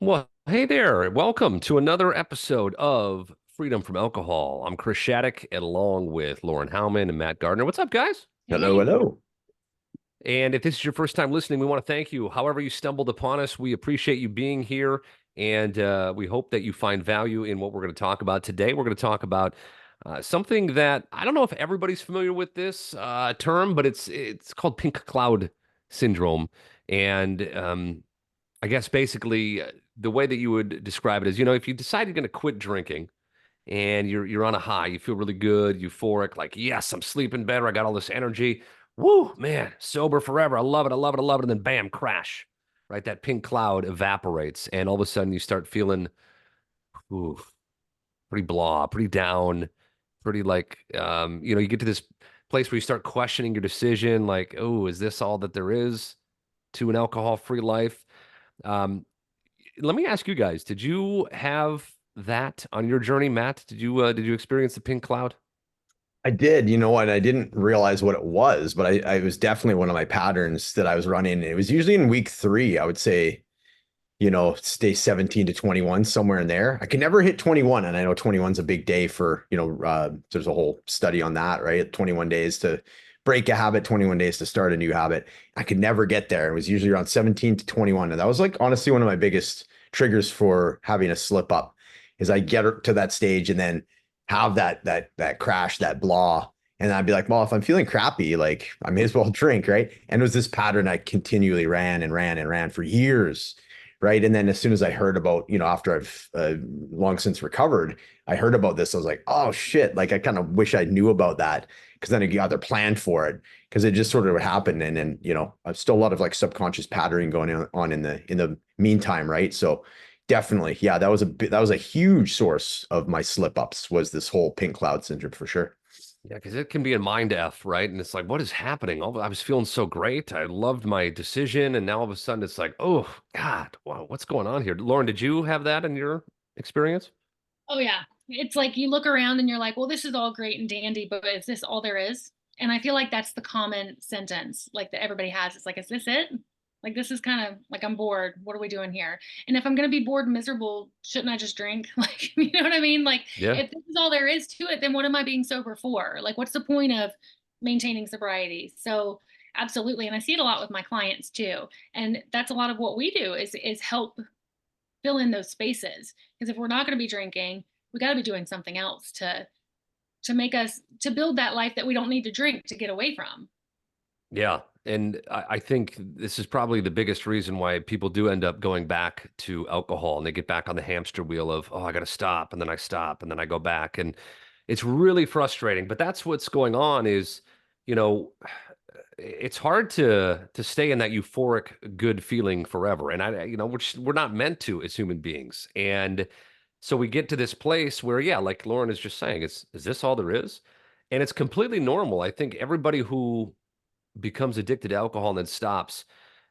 Well, hey there. Welcome to another episode of Freedom from Alcohol. I'm Chris Shatek, and along with Lauren Howman and Matt Gardner. What's up, guys? Hello, Hey, hello. And if this is your first time listening, we want to thank you. However you stumbled upon us, we appreciate you being here, and we hope that you find value in what we're going to talk about today. We're going to talk about something that I don't know if everybody's familiar with this term, but it's called pink cloud syndrome, and I guess basically the way that you would describe it is, if you decide you're going to quit drinking and you're on a high, you feel really good, euphoric, like, yes, I'm sleeping better, I got all this energy. Woo, man, sober forever. I love it. I love it. I love it. And then bam, crash. Right? That pink cloud evaporates, and all of a sudden you start feeling ooh, pretty blah, pretty down, pretty like you get to this place where you start questioning your decision, like, oh, is this all that there is to an alcohol-free life? Um, Let me ask you guys, did you have that on your journey, Matt? Did you experience the pink cloud? I did, and I didn't realize what it was, but I was definitely one of my patterns that I was running. It was usually in week three, I would say, stay 17 to 21, somewhere in there. I could never hit 21. And I know 21 is a big day for, there's a whole study on that, right? 21 days to break a habit, 21 days to start a new habit. I could never get there. It was usually around 17 to 21. And that was like, honestly, one of my biggest triggers for having a slip up is I get to that stage and then have that crash, that blah. And I'd be like, well, if I'm feeling crappy, like I may as well drink, right? And it was this pattern I continually ran and ran and ran for years, right? And then as soon as I heard about, after I've long since recovered, I heard about this. I was like, oh shit! Like I kind of wish I knew about that because then I either planned for it because it just sort of happened. And then I've still a lot of like subconscious patterning going on in the meantime, right? So definitely, yeah, that was a huge source of my slip ups was this whole pink cloud syndrome for sure. Yeah, because it can be a mind F, right? And it's like, what is happening? I was feeling so great. I loved my decision. And now all of a sudden it's like, oh, God, wow, what's going on here? Lauren, did you have that in your experience? oh yeah. It's like you look around and you're like, well, this is all great and dandy, but is this all there is? And I feel like that's the common sentence like that everybody has. It's like, is this it? Like this is kind of like I'm bored. What are we doing here? And if I'm gonna be bored and miserable, shouldn't I just drink? Like, you know what I mean? Like Yeah. if this is all there is to it, then what am I being sober for? Like, what's the point of maintaining sobriety? So absolutely. And I see it a lot with my clients too. And that's a lot of what we do is help fill in those spaces. Because if we're not going to be drinking, we got to be doing something else to make us to build that life that we don't need to drink to get away from. Yeah. And I think this is probably the biggest reason why people do end up going back to alcohol and they get back on the hamster wheel of, oh, I got to stop. And then I stop and then I go back. And it's really frustrating. But that's what's going on is, you know, it's hard to stay in that euphoric good feeling forever. And we're not meant to as human beings. And so we get to this place where, yeah, like Lauren is just saying, is this all there is? And it's completely normal. I think everybody who becomes addicted to alcohol and then stops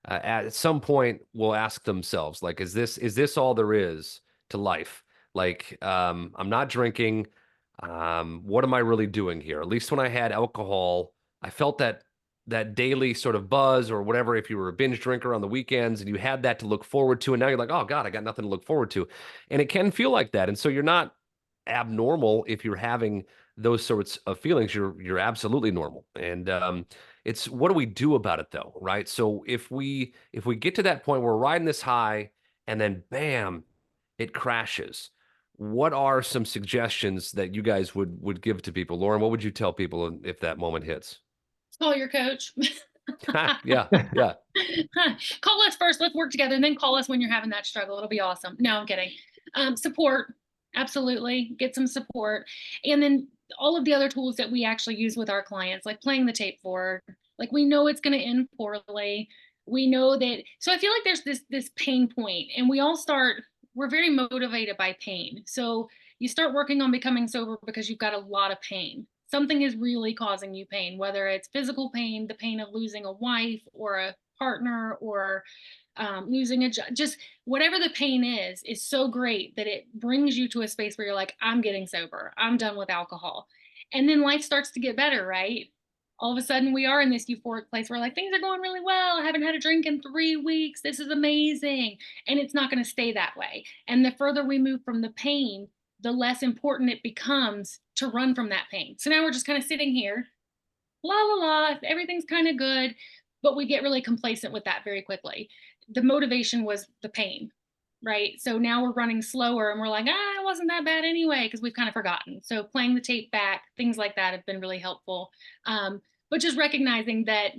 at some point will ask themselves, like, is this all there is to life? Like, I'm not drinking. What am I really doing here? At least when I had alcohol, I felt that daily sort of buzz or whatever. If you were a binge drinker on the weekends and you had that to look forward to, and now you're like, oh God, I got nothing to look forward to. And it can feel like that. And so you're not abnormal if you're having those sorts of feelings. You're absolutely normal. And it's what do we do about it though, right? So if we get to that point where we're riding this high and then bam, it crashes. What are some suggestions that you guys would give to people? Lauren, what would you tell people if that moment hits? Call your coach. Yeah, yeah. Call us first. Let's work together, and then call us when you're having that struggle. It'll be awesome. No, I'm kidding. Support, absolutely. Get some support, and then all of the other tools that we actually use with our clients, like playing the tape forward. Like we know it's going to end poorly. We know that. So I feel like there's this pain point, and we all start. We're very motivated by pain. So you start working on becoming sober because you've got a lot of pain. Something is really causing you pain, whether it's physical pain, the pain of losing a wife or a partner, or losing a job, just whatever the pain is so great that it brings you to a space where you're like, I'm getting sober, I'm done with alcohol. And then life starts to get better, right? all of a sudden we are in this euphoric place where like things are going really well. I haven't had a drink in 3 weeks. This is amazing. And it's not going to stay that way. And the further we move from the pain, the less important it becomes to run from that pain. So now we're just kind of sitting here, la la la, everything's kind of good, but we get really complacent with that very quickly. The motivation was the pain, right? So now we're running slower and we're like, it wasn't that bad anyway, because we've kind of forgotten. So playing the tape back, things like that have been really helpful. But just recognizing that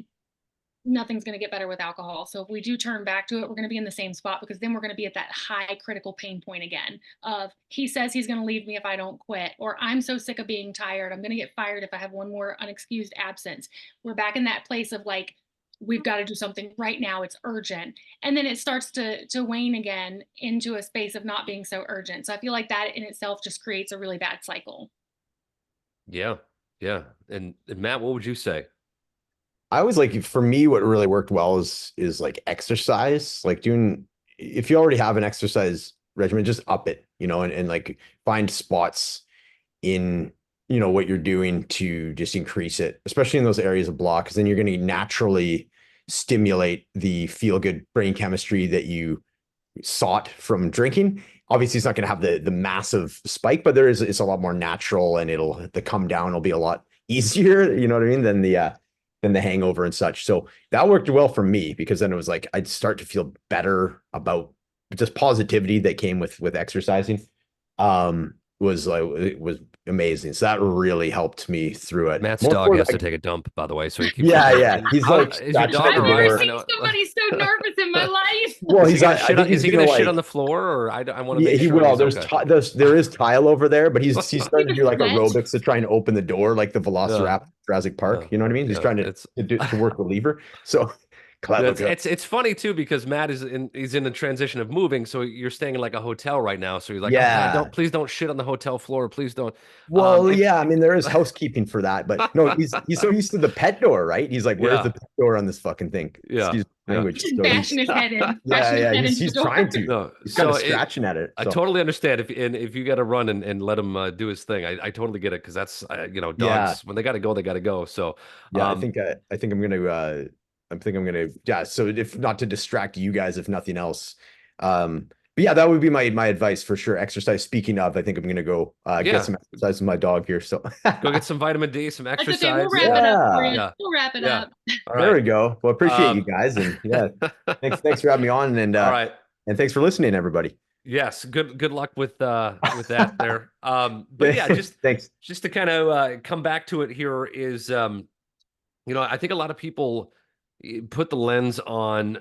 nothing's going to get better with alcohol. So if we do turn back to it, we're going to be in the same spot, because then we're going to be at that high critical pain point again of he says he's going to leave me if I don't quit, or I'm so sick of being tired, I'm going to get fired if I have one more unexcused absence. We're back in that place of like, we've got to do something right now. It's urgent. And then it starts to wane again into a space of not being so urgent. So I feel like that in itself just creates a really bad cycle. Yeah. Yeah. And Matt, what would you say? I was like, for me, what really worked well is like exercise, like doing, if you already have an exercise regimen, just up it, and like find spots in, what you're doing to just increase it, especially in those areas of block, because then you're going to naturally stimulate the feel good brain chemistry that you sought from drinking. Obviously, it's not going to have the massive spike, but it's a lot more natural, and the come down will be a lot easier, you know what I mean, than the hangover and such. So that worked well for me, because then it was like I'd start to feel better about just positivity that came with exercising. It was amazing. So that really helped me through it. Matt's More dog for has to like, take a dump, by the way, so he keeps yeah. He's How like is your scratching dog at I've the all right? never door. I seen know. somebody so nervous in my life. Well, Is he gonna shit I think on, is he's he gonna gonna shit like, on the floor, or I want to yeah, make he sure will. he's okay. There is tile over there, but he's starting to do like Ledge. aerobics to try and open the door, like the Yeah, Velociraptor Jurassic Park. yeah, You know what I mean? He's yeah. trying to work the lever. So clever. It's funny too, because Matt he's in the transition of moving, so you're staying in like a hotel right now. So he's like, oh God, Yeah. please don't shit on the hotel floor, please don't. Well, And yeah. I mean, there is housekeeping for that, but no, he's so used to the pet door, right? He's like, "Where's the yeah, pet door on this fucking thing?" yeah, Excuse my yeah. language. Just So bashing his head in, yeah, bashing his yeah. head into the He's door. trying to. No, He's kind of so scratching at it. I So totally understand if you got to run and let him do his thing. I totally get it, because that's yeah, dogs, when they got to go, they got to go. So yeah. um I think I'm gonna. Yeah. So if not to distract you guys, if nothing else, but yeah, that would be my advice for sure. Exercise. Speaking of, I think I'm gonna go get yeah, some exercise with my dog here. So go get some vitamin D, some That's okay. We'll exercise. wrap it up for yeah. you. Yeah, We'll wrap it yeah. up. All There right. we go. Well, appreciate you Um, guys, and yeah, thanks for having me on, all right. and thanks for listening, everybody. Yes, good luck with that there. But yeah, just Thanks. just to kind of come back to it here is I think a lot of people put the lens on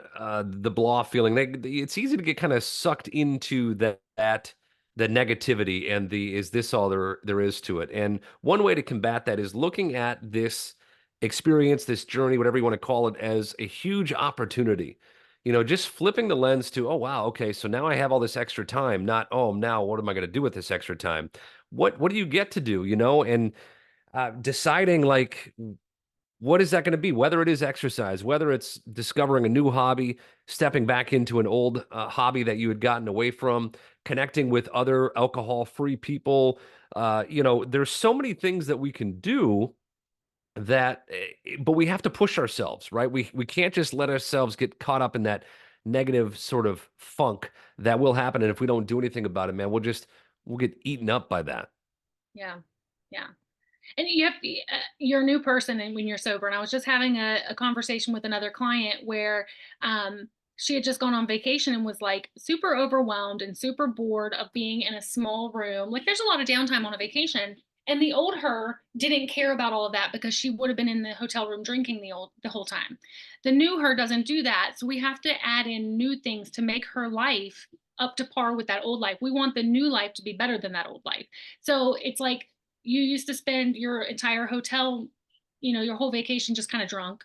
the blah feeling. It's easy to get kind of sucked into that the negativity and the is this all there is to it. And one way to combat that is looking at this experience, this journey, whatever you want to call it, as a huge opportunity. Just flipping the lens to, oh wow, okay, so now I have all this extra time, not, oh, now what am I going to do with this extra time? What do you get to do, and deciding like what is that going to be? Whether it is exercise, whether it's discovering a new hobby, stepping back into an old hobby that you had gotten away from, connecting with other alcohol-free people. There's so many things that we can do that, but we have to push ourselves, right? We can't just let ourselves get caught up in that negative sort of funk that will happen. And if we don't do anything about it, man, we'll get eaten up by that. Yeah. Yeah. And you have to, you're a new person and when you're sober. And I was just having a conversation with another client where she had just gone on vacation and was like super overwhelmed and super bored of being in a small room. Like there's a lot of downtime on a vacation. And the old her didn't care about all of that because she would have been in the hotel room drinking the whole time. The new her doesn't do that. So we have to add in new things to make her life up to par with that old life. We want the new life to be better than that old life. So it's like you used to spend your entire hotel, your whole vacation just kind of drunk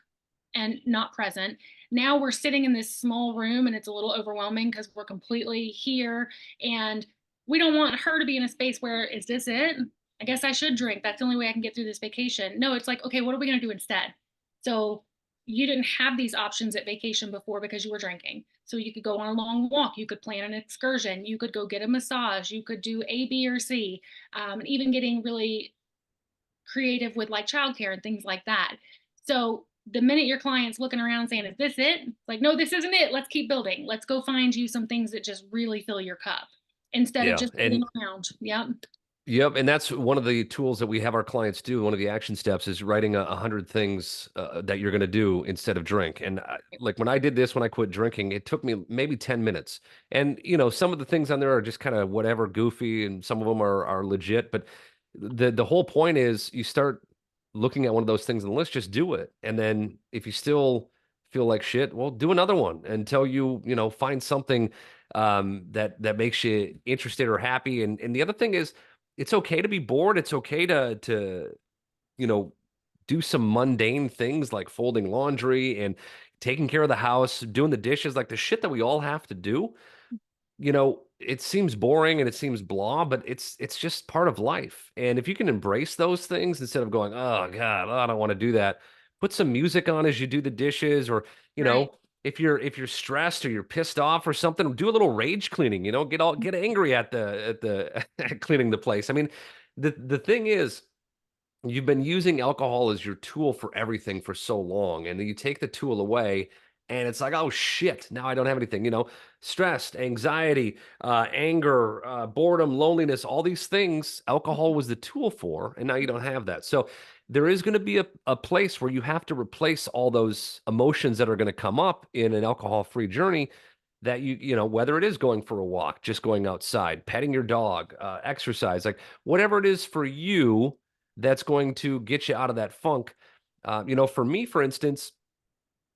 and not present. Now we're sitting in this small room and it's a little overwhelming because we're completely here. And we don't want her to be in a space where, is this it? I guess I should drink. That's the only way I can get through this vacation. No, it's like, okay, what are we going to do instead? So you didn't have these options at vacation before because you were drinking. So you could go on a long walk, you could plan an excursion, you could go get a massage, you could do A, B, or C, and even getting really creative with like childcare and things like that. So the minute your client's looking around saying, is this it? It's like, no, this isn't it. Let's keep building. Let's go find you some things that just really fill your cup instead of Yeah. just sitting around. Yep. Yep, and that's one of the tools that we have our clients do. One of the action steps is writing 100 things that you're going to do instead of drink. And like when I did this, when I quit drinking, it took me maybe 10 minutes. And some of the things on there are just kind of whatever, goofy, and some of them are legit. But the whole point is you start looking at one of those things on the list, just do it. And then if you still feel like shit, well, do another one until you find something that makes you interested or happy. And the other thing is, it's okay to be bored. It's okay to you know do some mundane things like folding laundry and taking care of the house, doing the dishes, like the shit that we all have to do. It seems boring and it seems blah, but it's just part of life. And if you can embrace those things instead of going, oh God, I don't want to do that, put some music on as you do the dishes, or Right. if you're stressed or you're pissed off or something, do a little rage cleaning, get angry at the at cleaning the place. I mean, the thing is, you've been using alcohol as your tool for everything for so long, and then you take the tool away and it's like, oh shit, now I don't have anything. Stressed, anxiety, anger, boredom, loneliness, all these things alcohol was the tool for, and now you don't have that. So there is going to be a place where you have to replace all those emotions that are going to come up in an alcohol-free journey, that whether it is going for a walk, just going outside, petting your dog, exercise, like whatever it is for you that's going to get you out of that funk. For me, for instance,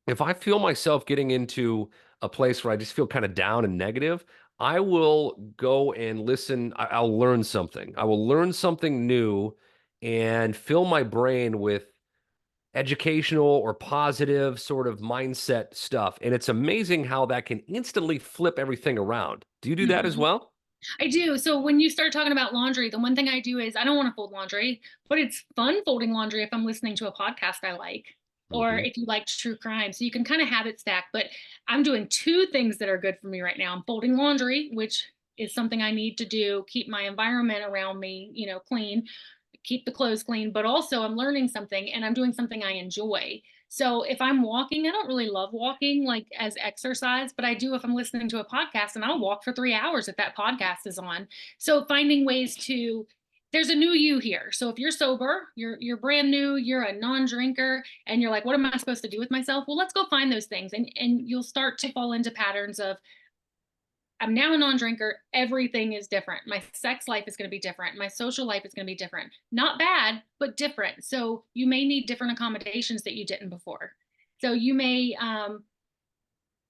if I feel myself getting into a place where I just feel kind of down and negative, I will go and listen. I'll learn something. I will learn something new and fill my brain with educational or positive sort of mindset stuff. And it's amazing how that can instantly flip everything around. Do you do that as Mhm. well? I do. So when you start talking about laundry, the one thing I do is I don't want to fold laundry, but it's fun folding laundry if I'm listening to a podcast I like, or Hmm. if you like true crime. So you can kind of habit stack. But I'm doing two things that are good for me right now. I'm folding laundry, which is something I need to do, keep my environment around me, clean, keep the clothes clean, but also I'm learning something and I'm doing something I enjoy. So if I'm walking, I don't really love walking like as exercise, but I do if I'm listening to a podcast, and I'll walk for 3 hours if that podcast is on. So finding ways to, there's a new you here. So if you're sober, you're brand new, you're a non-drinker, and you're like, what am I supposed to do with myself? Well, let's go find those things, and you'll start to fall into patterns of, I'm now a non-drinker. Everything is different. My sex life is going to be different. My social life is going to be different. Not bad, but different. So you may need different accommodations that you didn't before. So you may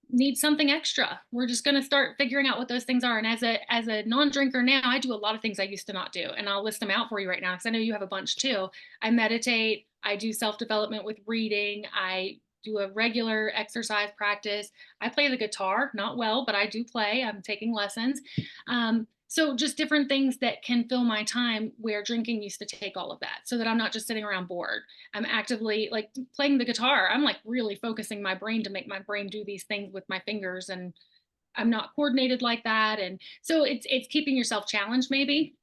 need something extra. We're just going to start figuring out what those things are. And as a non-drinker now, I do a lot of things I used to not do, and I'll list them out for you right now because I know you have a bunch too. I meditate. I do self-development with reading. I do a regular exercise practice. I play the guitar, not well, but I do play. I'm taking lessons. So just different things that can fill my time where drinking used to take all of that, so that I'm not just sitting around bored. I'm actively like playing the guitar. I'm like really focusing my brain to make my brain do these things with my fingers, and I'm not coordinated like that. And so it's keeping yourself challenged maybe.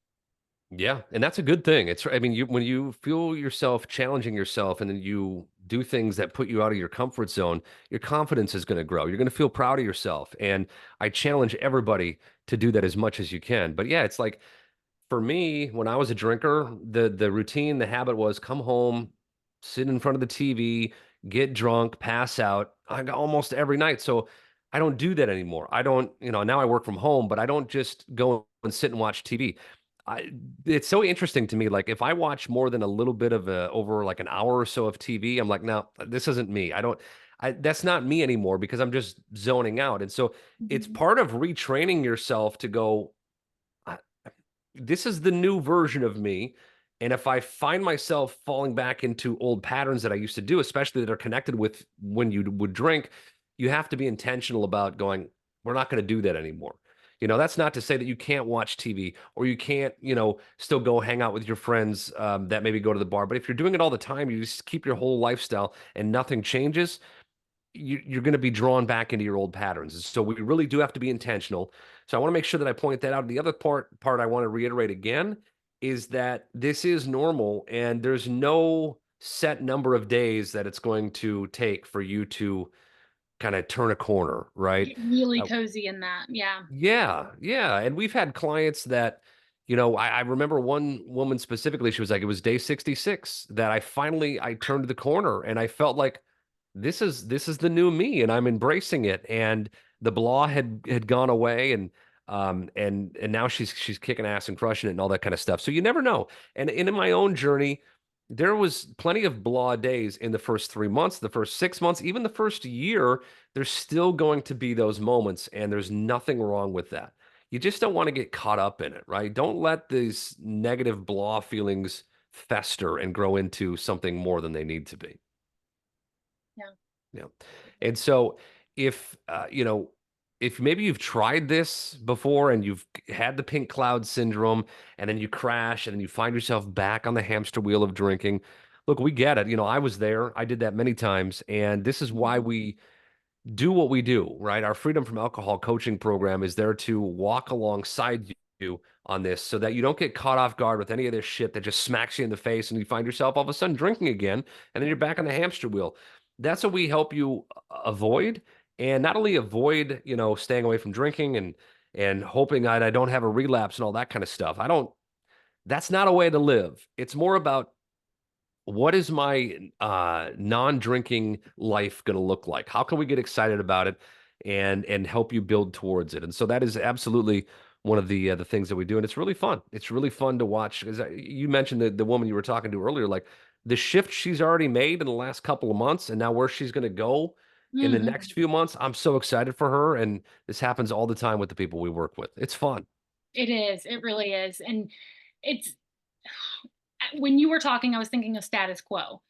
Yeah, and that's a good thing. I mean, when you feel yourself challenging yourself and then you do things that put you out of your comfort zone, your confidence is going to grow. You're going to feel proud of yourself. And I challenge everybody to do that as much as you can. But yeah, it's like for me, when I was a drinker, the routine, the habit was come home, sit in front of the TV, get drunk, pass out. I got almost every night. So I don't do that anymore. I don't, now I work from home, but I don't just go and sit and watch TV. I, it's so interesting to me. Like if I watch more than a little bit of over like an hour or so of TV, I'm like, no, this isn't me. That's not me anymore because I'm just zoning out. And so it's Mhm. part of retraining yourself to go, this is the new version of me. And if I find myself falling back into old patterns that I used to do, especially that are connected with when you would drink, you have to be intentional about going, we're not going to do that anymore. That's not to say that you can't watch TV or you can't, still go hang out with your friends that maybe go to the bar. But if you're doing it all the time, you just keep your whole lifestyle and nothing changes, you're going to be drawn back into your old patterns. So we really do have to be intentional. So I want to make sure that I point that out. The other part I want to reiterate again is that this is normal and there's no set number of days that it's going to take for you to kind of turn a corner, right? Get really Uh, cozy in that. Yeah. yeah, yeah. And we've had clients that, you know, I remember one woman specifically, she was like, it was day 66 that I turned the corner and I felt like this is the new me and I'm embracing it. And the blah had gone away and now she's kicking ass and crushing it and all that kind of stuff. So you never know. And in my own journey, there was plenty of blah days in the first 3 months, the first 6 months, even the first year. There's still going to be those moments, and there's nothing wrong with that. You just don't want to get caught up in it, right? Don't let these negative blah feelings fester and grow into something more than they need to be. Yeah. Yeah. And so if if maybe you've tried this before and you've had the pink cloud syndrome and then you crash and then you find yourself back on the hamster wheel of drinking, look, we get it. I was there. I did that many times, and this is why Mhm. we do what we do, right? Our Freedom from Alcohol coaching program is there to walk alongside you on this so that you don't get caught off guard with any of this shit that just smacks you in the face and you find yourself all of a sudden drinking again and then you're back on the hamster wheel. That's what we help you avoid. And not only avoid, staying away from drinking and hoping that I don't have a relapse and all that kind of stuff. That's not a way to live. It's more about what is my non-drinking life going to look like? How can we get excited about it and help you build towards it? And so that is absolutely one of the things that we do, and it's really fun. It's really fun to watch because you mentioned the woman you were talking to earlier, like the shift she's already made in the last couple of months, and now where she's going to go in the Mhm. next few months. I'm so excited for her, and this happens all the time with the people we work with. It's fun. It is. It really is. And it's when you were talking, I was thinking of status quo.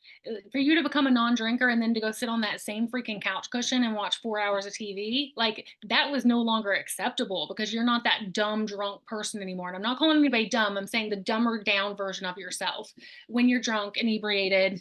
For you to become a non-drinker and then to go sit on that same freaking couch cushion and watch 4 hours of TV, like that was no longer acceptable because you're not that dumb drunk person anymore. And I'm not calling anybody dumb. I'm saying the dumber down version of yourself when you're drunk, inebriated,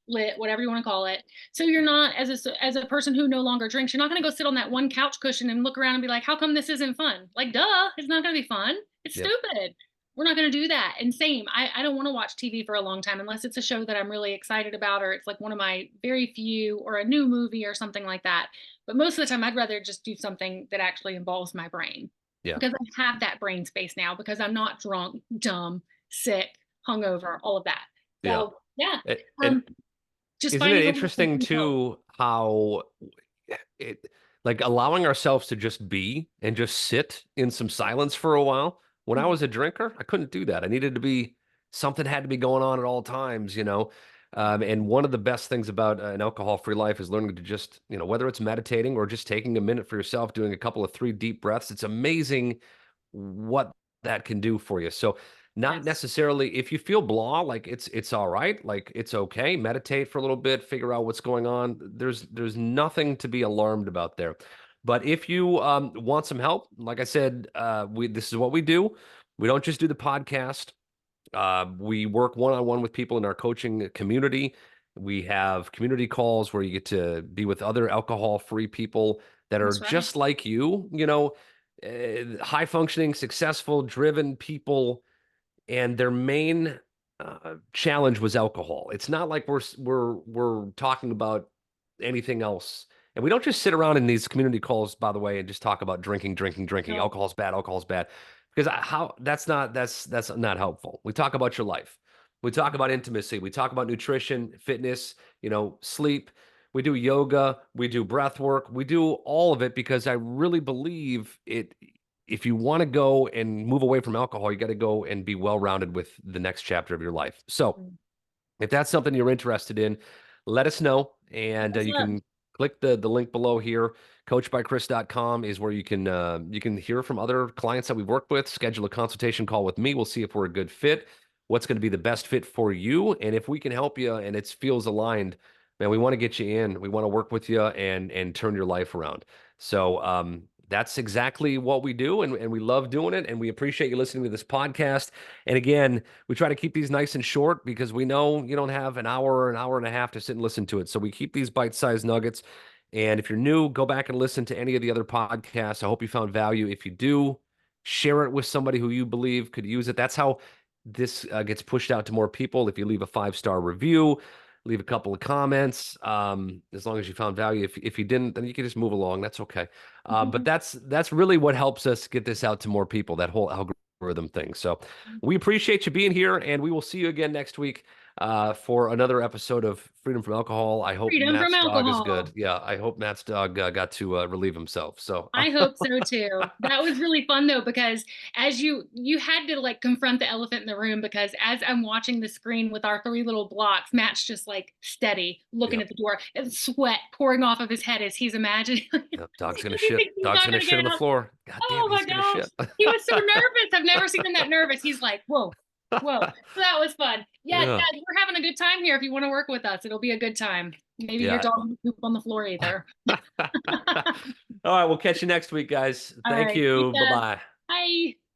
lit, whatever you want to call it. So you're not as a person who no longer drinks, you're not going to go sit on that one couch cushion and look around and be like, how come this isn't fun? Like, duh, it's not going to be fun. It's Yep. stupid. We're not going to do that. And same, I don't want to watch TV for a long time unless it's a show that I'm really excited about or it's like one of my very few or a new movie or something like that. But most of the time, I'd rather just do something that actually involves my brain Yeah. because I have that brain space now because I'm not drunk, dumb, sick, hungover, all of that. Yeah. So yeah, And um, just isn't it finding a way to interesting control. too how it like allowing ourselves to just be and just sit in some silence for a while? When I Mhm. was a drinker, I couldn't do that. I needed to be something had to be going on at all times. And one of the best things about an alcohol-free life is learning to just, whether it's meditating or just taking a minute for yourself, doing a couple of 3 deep breaths. It's amazing what that can do for you. So not Yes. necessarily if you feel blah, like it's all right, like it's okay. Meditate for a little bit, figure out what's going on. There's nothing to be alarmed about there. But if you want some help, like I said, we this is what we do. We don't just do the podcast. We work one-on-one with people in our coaching community. We have community calls where you get to be with other alcohol-free people that are That's right. just like you, high functioning, successful, driven people, and their main challenge was alcohol. It's not like we're talking about anything else. And we don't just sit around in these community calls, by the way, and just talk about drinking, drinking, drinking. No. Alcohol's bad, alcohol's bad. Because how that's not helpful. We talk about your life. We talk about intimacy. We talk about nutrition, fitness, sleep. We do yoga, we do breath work, we do all of it because I really believe it. If you want to go and move away from alcohol, you got to go and be well rounded with the next chapter of your life. So, Mm. if that's something you're interested in, let us know. And Yes, you love. can click the link below here. Coachbykris.com is where you can hear from other clients that we've worked with, schedule a consultation call with me. We'll see if we're a good fit, what's going to be the best fit for you. And if we can help you and it feels aligned, man, we want to get you in. We want to work with you and turn your life around. So that's exactly what we do, and we love doing it. And we appreciate you listening to this podcast. And again, we try to keep these nice and short because we know you don't have an hour and a half to sit and listen to it. So we keep these bite-sized nuggets. And if you're new, go back and listen to any of the other podcasts. I hope you found value. If you do, share it with somebody who you believe could use it. That's how this gets pushed out to more people. If you leave a 5-star review, leave a couple of comments. As long as you found value. If you didn't, then you can just move along. That's okay. But that's really what helps us get this out to more people, that whole algorithm thing. So we appreciate you being here, and we will see you again next week for another episode of Freedom from Alcohol. I hope Freedom from Matt's dog is alcohol. good. Yeah, I hope Matt's dog got to relieve himself. So I hope so too. That was really fun though, because as you had to like confront the elephant in the room, because as I'm watching the screen with our 3 little blocks, Matt's just like steady looking Yep. at the door and sweat pouring off of his head as he's imagining. Yep, dog's gonna He shit. thinks he's Dog's not gonna gonna shit on get the out. floor. God damn, Oh my he's gonna gosh. shit. He was so nervous. I've never seen him that nervous. He's like, whoa, whoa. So that was fun. Yeah, Yeah. Dad, we're having a good time here. If you want to work with us, it'll be a good time. Maybe your Yeah. dog won't poop on the floor either. All right, we'll catch you next week, guys. All Thank right. See you. ya. Bye-bye. Bye.